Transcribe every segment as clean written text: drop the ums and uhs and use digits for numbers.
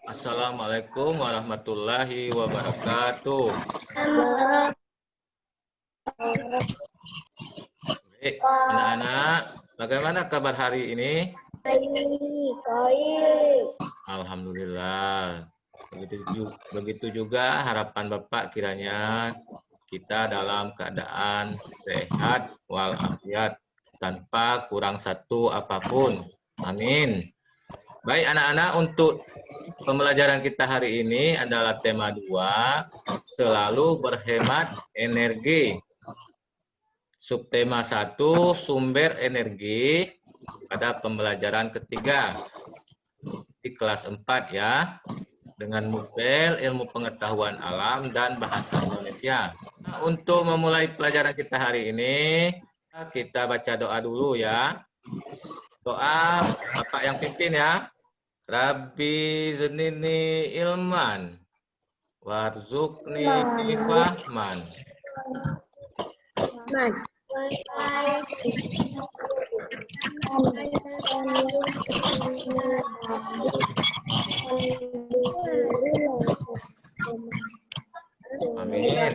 Assalamualaikum warahmatullahi wabarakatuh. Baik, anak-anak, bagaimana kabar hari ini? Baik. Alhamdulillah. Begitu juga harapan Bapak kiranya kita dalam keadaan sehat walafiat tanpa kurang satu apapun. Amin. Baik anak-anak, untuk pembelajaran kita hari ini adalah tema 2, selalu berhemat energi. Subtema 1, sumber energi pada pembelajaran ketiga di kelas 4 ya, dengan mupel ilmu pengetahuan alam dan bahasa Indonesia. Nah, untuk memulai pelajaran kita hari ini, kita baca doa dulu ya. Doa Bapak yang pimpin ya. Rabbi zidni ilman warzuqni fahman. Amin.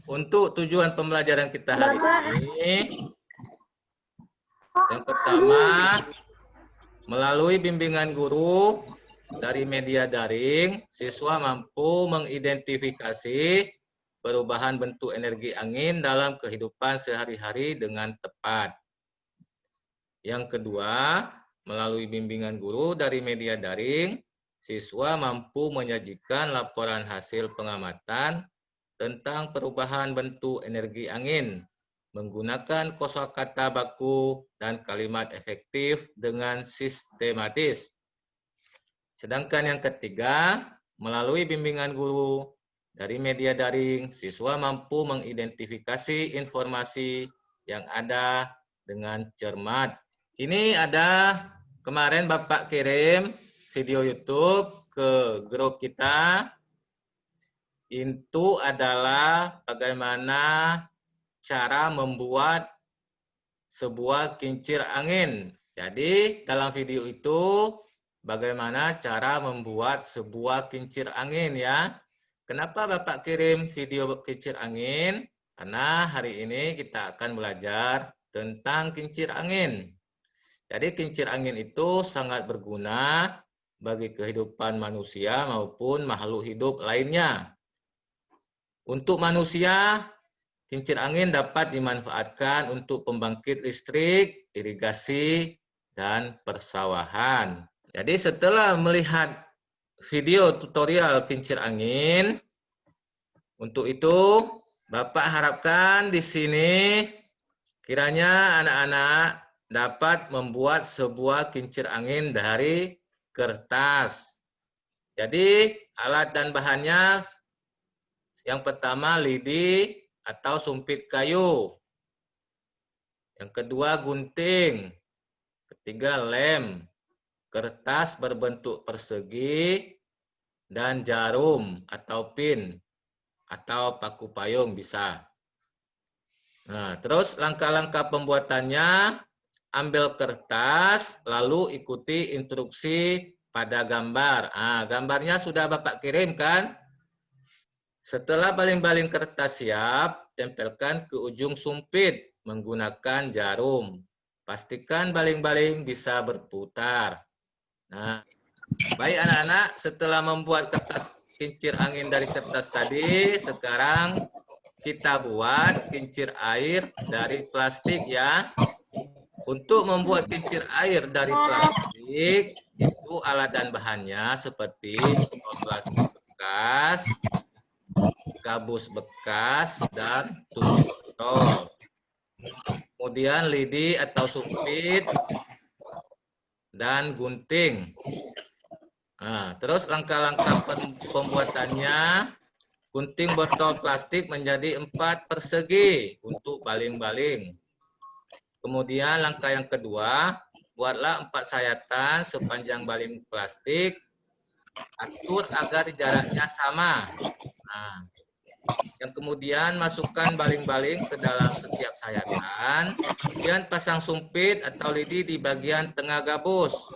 Untuk tujuan pembelajaran kita hari ini, yang pertama, melalui bimbingan guru dari media daring, siswa mampu mengidentifikasi perubahan bentuk energi angin dalam kehidupan sehari-hari dengan tepat. Yang kedua, melalui bimbingan guru dari media daring, siswa mampu menyajikan laporan hasil pengamatan tentang perubahan bentuk energi angin menggunakan kosakata baku dan kalimat efektif dengan sistematis. Sedangkan yang ketiga, melalui bimbingan guru dari media daring, siswa mampu mengidentifikasi informasi yang ada dengan cermat. Ini ada kemarin Bapak kirim video YouTube ke grup kita. Itu adalah bagaimana cara membuat sebuah kincir angin. Jadi dalam video itu bagaimana cara membuat sebuah kincir angin ya. Kenapa Bapak kirim video kincir angin? Karena hari ini kita akan belajar tentang kincir angin. Jadi kincir angin itu sangat berguna bagi kehidupan manusia maupun makhluk hidup lainnya. Untuk manusia, kincir angin dapat dimanfaatkan untuk pembangkit listrik, irigasi, dan persawahan. Jadi setelah melihat video tutorial kincir angin, untuk itu Bapak harapkan di sini kiranya anak-anak dapat membuat sebuah kincir angin dari kertas. Jadi alat dan bahannya yang pertama lidi atau sumpit kayu. Yang kedua gunting. Ketiga lem, kertas berbentuk persegi, dan jarum atau pin atau paku payung bisa. Nah, terus langkah-langkah pembuatannya, ambil kertas, lalu ikuti instruksi pada gambar. Gambarnya sudah Bapak kirim kan? Setelah baling-baling kertas siap, tempelkan ke ujung sumpit menggunakan jarum. Pastikan baling-baling bisa berputar. Nah, baik anak-anak, setelah membuat kertas kincir angin dari kertas tadi, sekarang kita buat kincir air dari plastik ya. Untuk membuat kincir air dari plastik, itu alat dan bahannya seperti plastik bekas, gabus bekas, dan tutup botol. Kemudian lidi atau sumpit dan gunting. Nah, terus langkah-langkah pembuatannya, gunting botol plastik menjadi 4 persegi untuk baling-baling. Kemudian langkah yang kedua, buatlah 4 sayatan sepanjang baling plastik. Atur agar jaraknya sama. Nah, yang kemudian masukkan baling-baling ke dalam setiap sayatan, kemudian pasang sumpit atau lidi di bagian tengah gabus.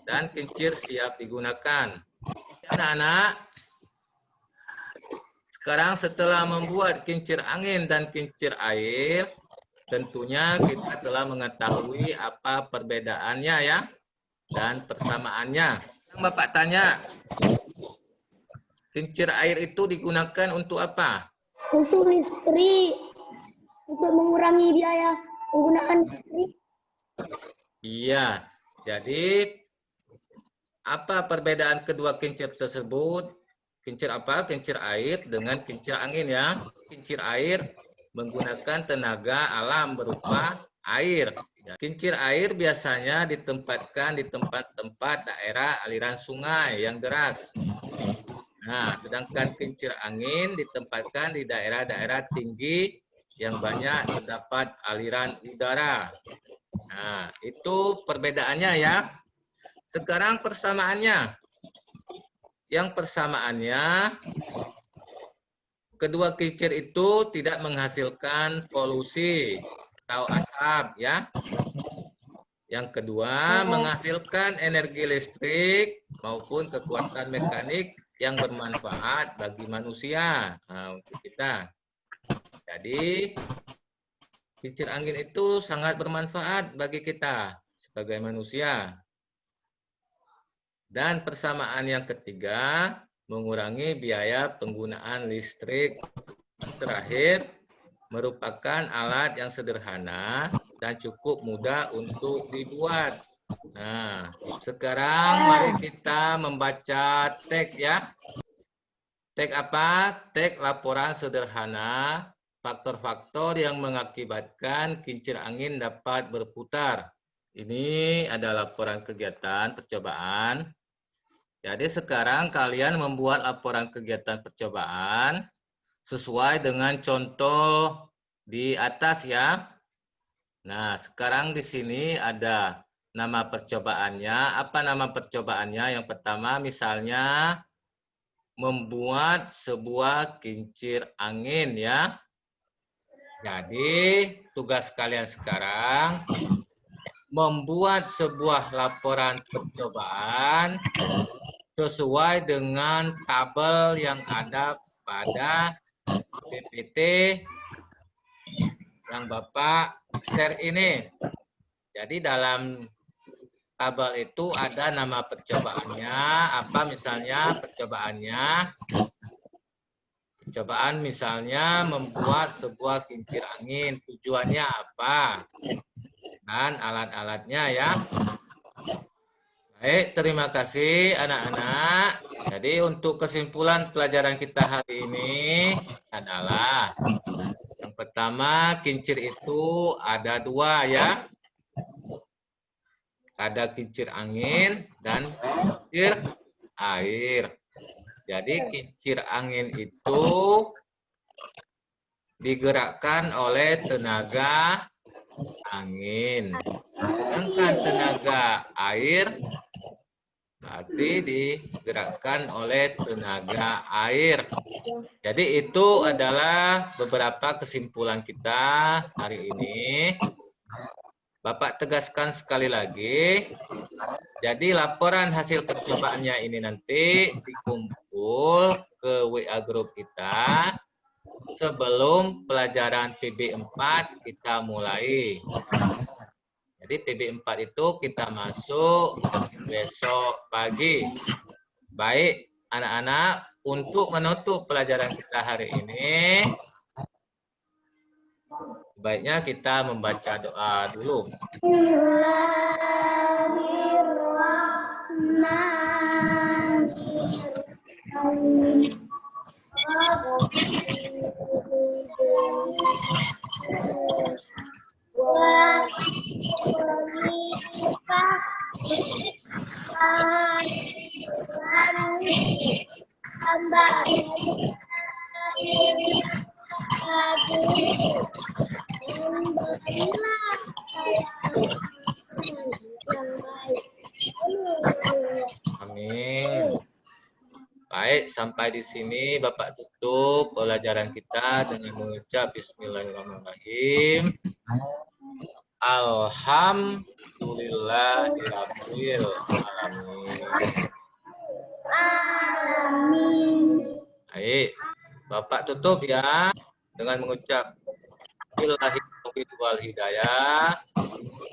dan kincir siap digunakan. Anak-anak, sekarang setelah membuat kincir angin dan kincir air, tentunya kita telah mengetahui apa perbedaannya ya dan persamaannya. Bapak tanya, kincir air itu digunakan untuk apa? Untuk listrik, untuk mengurangi biaya penggunaan listrik. Iya, jadi apa perbedaan kedua kincir tersebut? Kincir apa? Kincir air dengan kincir angin ya. Kincir air menggunakan tenaga alam berupa air. Kincir air biasanya ditempatkan di tempat-tempat daerah aliran sungai yang deras. Nah, sedangkan kincir angin ditempatkan di daerah-daerah tinggi yang banyak terdapat aliran udara. Nah, itu perbedaannya ya. Sekarang persamaannya. Yang persamaannya, kedua kincir itu tidak menghasilkan polusi atau asap ya. Yang kedua, menghasilkan energi listrik maupun kekuatan mekanik yang bermanfaat bagi manusia. Nah, untuk kita. Jadi, kincir angin itu sangat bermanfaat bagi kita sebagai manusia. Dan persamaan yang ketiga, mengurangi biaya penggunaan listrik. Terakhir, merupakan alat yang sederhana dan cukup mudah untuk dibuat. Nah, sekarang mari kita membaca teks ya. Teks apa? Teks laporan sederhana, faktor-faktor yang mengakibatkan kincir angin dapat berputar. Ini ada laporan kegiatan percobaan. Jadi sekarang kalian membuat laporan kegiatan percobaan sesuai dengan contoh di atas ya. Nah, sekarang di sini ada nama percobaannya. Apa nama percobaannya? Yang pertama misalnya membuat sebuah kincir angin ya. Jadi tugas kalian sekarang membuat sebuah laporan percobaan sesuai dengan tabel yang ada pada PPT yang Bapak share ini. Jadi dalam tabel itu ada nama percobaannya, apa misalnya percobaannya. Percobaan misalnya membuat sebuah kincir angin, tujuannya apa? Dan alat-alatnya ya. Baik, terima kasih anak-anak. Jadi untuk kesimpulan pelajaran kita hari ini adalah yang pertama, kincir itu ada dua ya. Ada kincir angin dan kincir air. Jadi kincir angin itu digerakkan oleh tenaga angin. Sedangkan tenaga air berarti digerakkan oleh tenaga air. Jadi itu adalah beberapa kesimpulan kita hari ini. Bapak tegaskan sekali lagi. Jadi laporan hasil percobaannya ini nanti dikumpul ke WA group kita sebelum pelajaran PB4 kita mulai. Jadi PB4 itu kita masuk besok pagi. Baik, anak-anak, untuk menutup pelajaran kita hari ini, baiknya kita membaca doa dulu. Amin. Baik, sampai di sini Bapak tutup pelajaran kita dengan mengucap Bismillahirrahmanirrahim. Alhamdulillahirabbil alamin. Amin. Baik, Bapak tutup ya dengan mengucap billahi taufiq wal hidayah.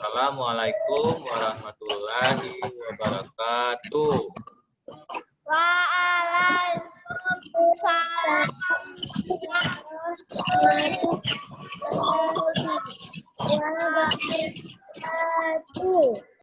Assalamualaikum warahmatullahi wabarakatuh. Waalaikumsalam.